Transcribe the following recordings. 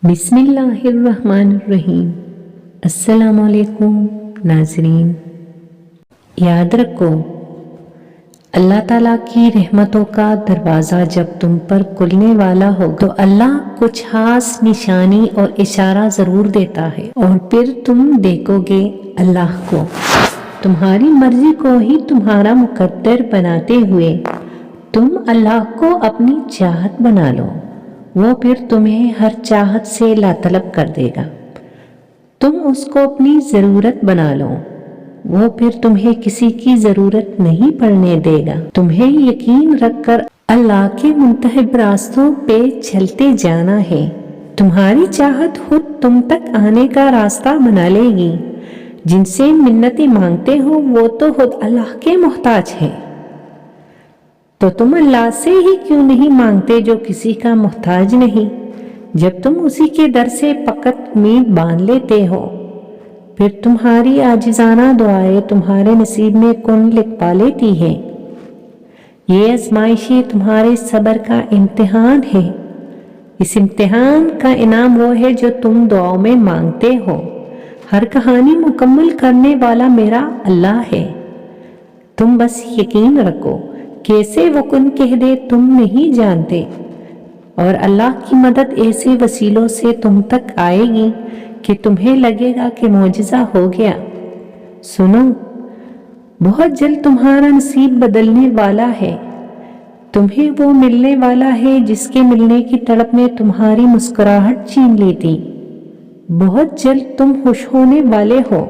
بسم اللہ الرحمن الرحیم۔ السلام علیکم ناظرین، یاد رکھو اللہ تعالیٰ کی رحمتوں کا دروازہ جب تم پر کھلنے والا ہو تو اللہ کچھ خاص نشانی اور اشارہ ضرور دیتا ہے، اور پھر تم دیکھو گے اللہ کو، تمہاری مرضی کو ہی تمہارا مقدر بناتے ہوئے تم اللہ کو اپنی چاہت بنا لو، وہ پھر تمہیں ہر چاہت سے لاطلب کر دے گا۔ تم اس کو اپنی ضرورت بنا لو، وہ پھر تمہیں کسی کی ضرورت نہیں پڑنے دے گا۔ تمہیں یقین رکھ کر اللہ کے منتخب راستوں پہ چلتے جانا ہے، تمہاری چاہت خود تم تک آنے کا راستہ بنا لے گی۔ جن سے منتیں مانگتے ہو وہ تو خود اللہ کے محتاج ہیں، تو تم اللہ سے ہی کیوں نہیں مانگتے جو کسی کا محتاج نہیں؟ جب تم اسی کے در سے فقط امید باندھ لیتے ہو، پھر تمہاری عاجزانہ دعائیں تمہارے نصیب میں کن لکھ پا لیتی ہیں۔ یہ آزمائشیں تمہارے صبر کا امتحان ہے۔ اس امتحان کا انعام وہ ہے جو تم دعاؤں میں مانگتے ہو۔ ہر کہانی مکمل کرنے والا میرا اللہ ہے، تم بس یقین رکھو۔ کیسے وہ کن کہہ دے تم نہیں جانتے، اور اللہ کی مدد ایسے وسیلوں سے تم تک آئے گی کہ تمہیں لگے گا کہ معجزہ ہو گیا۔ سنو، بہت جلد تمہارا نصیب بدلنے والا ہے، تمہیں وہ ملنے والا ہے جس کے ملنے کی تڑپ نے تمہاری مسکراہٹ چھین لی تھی۔ بہت جلد تم خوش ہونے والے ہو۔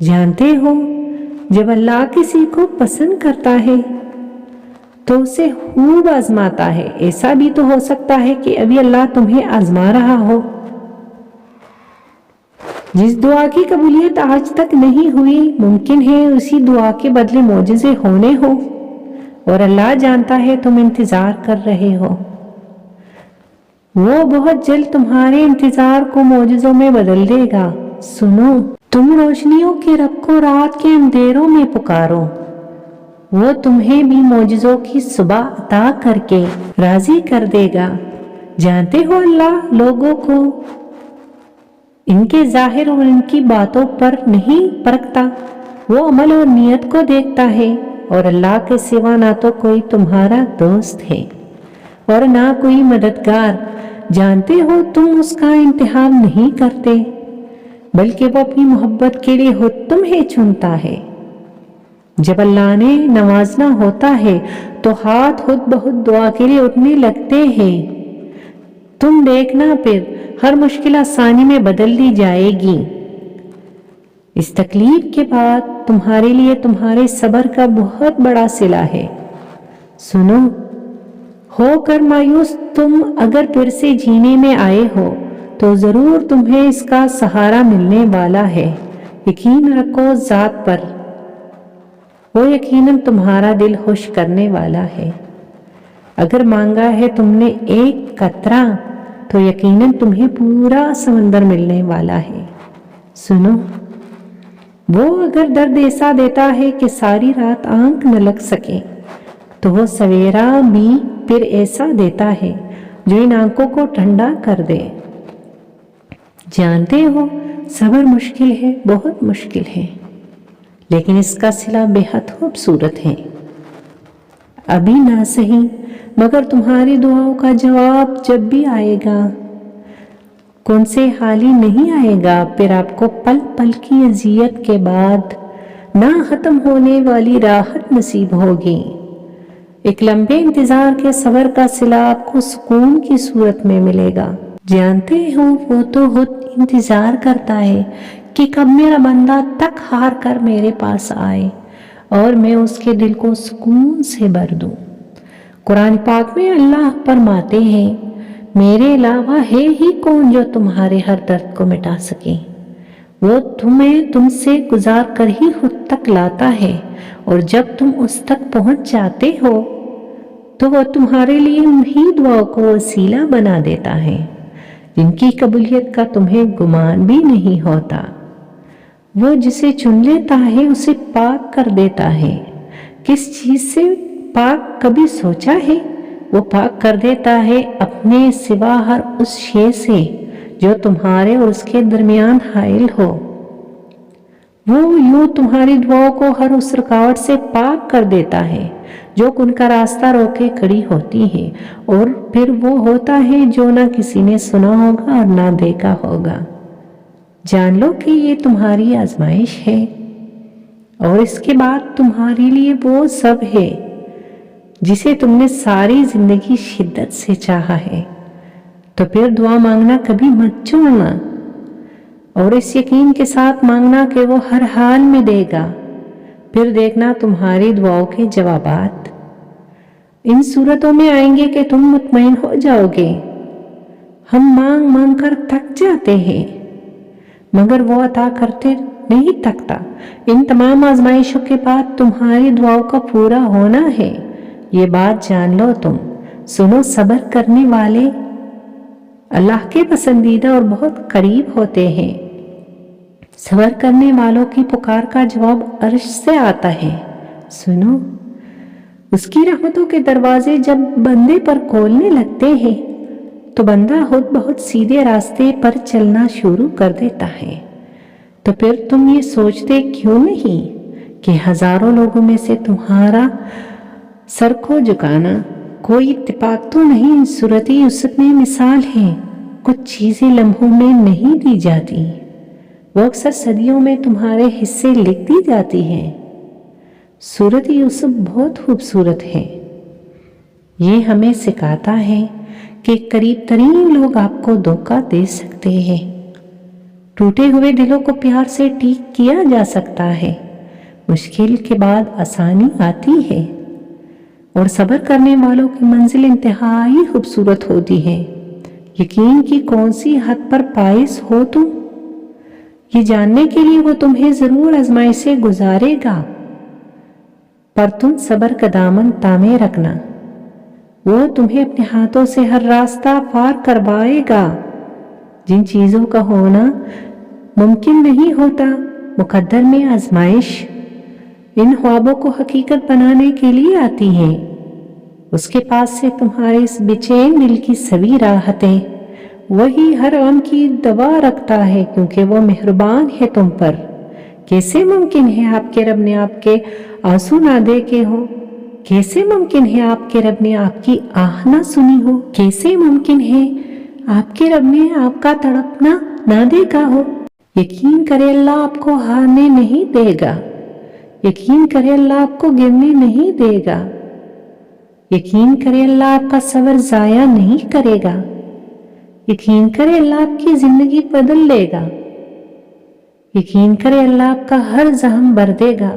جانتے ہو، جب اللہ کسی کو پسند کرتا ہے تو اسے خوب آزماتا ہے۔ ایسا بھی تو ہو سکتا ہے کہ ابھی اللہ تمہیں آزما رہا ہو۔ جس دعا کی قبولیت آج تک نہیں ہوئی، ممکن ہے اسی دعا کے بدلے معجزے ہونے ہو، اور اللہ جانتا ہے تم انتظار کر رہے ہو۔ وہ بہت جلد تمہارے انتظار کو معجزوں میں بدل دے گا۔ سنو، تم روشنیوں کے رب کو رات کے اندھیروں میں پکارو، وہ تمہیں بھی معجزوں کی صبح عطا کر کے راضی کر دے گا۔ جانتے ہو اللہ لوگوں کو ان کے ظاہر اور ان کی باتوں پر نہیں پرکھتا، وہ عمل اور نیت کو دیکھتا ہے، اور اللہ کے سوا نہ تو کوئی تمہارا دوست ہے اور نہ کوئی مددگار۔ جانتے ہو تم اس کا انتخاب نہیں کرتے، بلکہ وہ اپنی محبت کے لیے خود تمہیں چنتا ہے۔ جب اللہ نے نوازنا ہوتا ہے تو ہاتھ خود بخود دعا کے لیے اٹھنے لگتے ہیں۔ تم دیکھنا، پھر ہر مشکل آسانی میں بدل دی جائے گی۔ اس تکلیف کے بعد تمہارے لیے تمہارے صبر کا بہت بڑا صلہ ہے۔ سنو، ہو کر مایوس تم اگر پھر سے جینے میں آئے ہو تو ضرور تمہیں اس کا سہارا ملنے والا ہے۔ یقین رکھو ذات پر، وہ یقیناً تمہارا دل خوش کرنے والا ہے۔ اگر مانگا ہے تم نے ایک قطرہ تو یقیناً تمہیں پورا سمندر ملنے والا ہے۔ سنو، وہ اگر درد ایسا دیتا ہے کہ ساری رات آنکھ نہ لگ سکے تو وہ سویرا بھی پھر ایسا دیتا ہے جو ان آنکھوں کو ٹھنڈا کر دے۔ جانتے ہو صبر مشکل ہے، بہت مشکل ہے، لیکن اس کا صلہ بے حد خوبصورت ہے۔ ابھی نہ صحیح، مگر تمہاری دعاؤں کا جواب جب بھی آئے گا، کون سے حالی نہیں آئے گا، پھر آپ کو پل پل کی اذیت کے بعد نہ ختم ہونے والی راحت نصیب ہوگی۔ ایک لمبے انتظار کے صبر کا صلہ آپ کو سکون کی صورت میں ملے گا۔ جانتے ہو وہ تو خود انتظار کرتا ہے کہ کب میرا بندہ تک ہار کر میرے پاس آئے اور میں اس کے دل کو سکون سے بھر دوں۔ قرآن پاک میں اللہ فرماتے ہیں، میرے علاوہ ہے ہی کون جو تمہارے ہر درد کو مٹا سکے؟ وہ تمہیں تم سے گزار کر ہی خود تک لاتا ہے، اور جب تم اس تک پہنچ جاتے ہو تو وہ تمہارے لیے انہی دعاؤں کو وسیلہ بنا دیتا ہے جن کی قبولیت کا تمہیں گمان بھی نہیں ہوتا۔ وہ جسے چن لیتا ہے اسے پاک کر دیتا ہے۔ کس چیز سے پاک کبھی سوچا ہے؟ وہ پاک کر دیتا ہے اپنے سوا ہر اس شے سے جو تمہارے اور اس کے درمیان حائل ہو۔ وہ یوں تمہاری دعاؤں کو ہر اس رکاوٹ سے پاک کر دیتا ہے جو ان کا راستہ روکے کھڑی ہوتی ہے، اور پھر وہ ہوتا ہے جو نہ کسی نے سنا ہوگا اور نہ دیکھا ہوگا۔ جان لو کہ یہ تمہاری آزمائش ہے، اور اس کے بعد تمہارے لیے وہ سب ہے جسے تم نے ساری زندگی شدت سے چاہا ہے۔ تو پھر دعا مانگنا کبھی مت چھوڑنا، اور اس یقین کے ساتھ مانگنا کہ وہ ہر حال میں دے گا۔ پھر دیکھنا تمہاری دعاؤں کے جوابات ان صورتوں میں آئیں گے کہ تم مطمئن ہو جاؤ گے۔ ہم مانگ مانگ کر تھک جاتے ہیں، مگر وہ عطا کرتے نہیں تھکتا۔ ان تمام آزمائشوں کے بعد تمہاری دعاؤں کا پورا ہونا ہے، یہ بات جان لو تم۔ سنو، صبر کرنے والے اللہ کے پسندیدہ اور بہت قریب ہوتے ہیں۔ صبر کرنے والوں کی پکار کا جواب عرش سے آتا ہے۔ سنو، اس کی رحمتوں کے دروازے جب بندے پر کھولنے لگتے ہیں تو بندہ خود بہت سیدھے راستے پر چلنا شروع کر دیتا ہے۔ تو پھر تم یہ سوچتے کیوں نہیں کہ ہزاروں لوگوں میں سے تمہارا سر کو جھکانا کوئی اتفاق تو نہیں؟ صورت یوسف میں مثال ہے، کچھ چیزیں لمحوں میں نہیں دی جاتی، وہ اکثر صدیوں میں تمہارے حصے لکھ دی جاتی ہیں۔ صورت یوسف بہت خوبصورت ہے، یہ ہمیں سکھاتا ہے کہ قریب ترین لوگ آپ کو دھوکہ دے سکتے ہیں۔ ٹوٹے ہوئے دلوں کو پیار سے ٹھیک کیا جا سکتا ہے، مشکل کے بعد آسانی آتی ہے، اور صبر کرنے والوں کی منزل انتہائی خوبصورت ہوتی ہے۔ یقین کی کون سی حد پر فائز ہو تم، یہ جاننے کے لیے وہ تمہیں ضرور آزمائش سے گزارے گا، پر تم صبر کا دامن تھامے رکھنا، وہ تمہیں اپنے ہاتھوں سے ہر راستہ پار کروائے گا۔ جن چیزوں کا ہونا ممکن نہیں ہوتا، مقدر میں آزمائش ان خوابوں کو حقیقت بنانے کے لیے آتی ہے۔ اس کے پاس سے تمہارے اس بے چین دل کی سبھی راحتیں، وہی ہر غم کی دوا رکھتا ہے، کیونکہ وہ مہربان ہے تم پر۔ کیسے ممکن ہے آپ کے رب نے آپ کے آنسو نہ دیکھے ہو؟ کیسے ممکن ہے آپ کے رب نے آپ کی آہ نہ سنی ہو؟ کیسے ممکن ہے آپ کے رب نے آپ کا تڑپنا نہ دیکھا ہو؟ یقین کرے اللہ آپ کو ہارنے نہیں دے گا، یقین کرے اللہ آپ کو گرنے نہیں دے گا، یقین کرے اللہ آپ کا صبر ضائع نہیں کرے گا، یقین کرے اللہ آپ کی زندگی بدل لے گا، یقین کرے اللہ آپ کا ہر زخم بھر دے گا،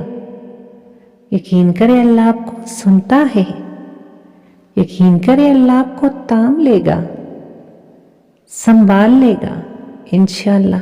یقین کرے اللہ آپ کو سنتا ہے، یقین کرے اللہ آپ کو تھام لے گا، سنبھال لے گا انشاءاللہ۔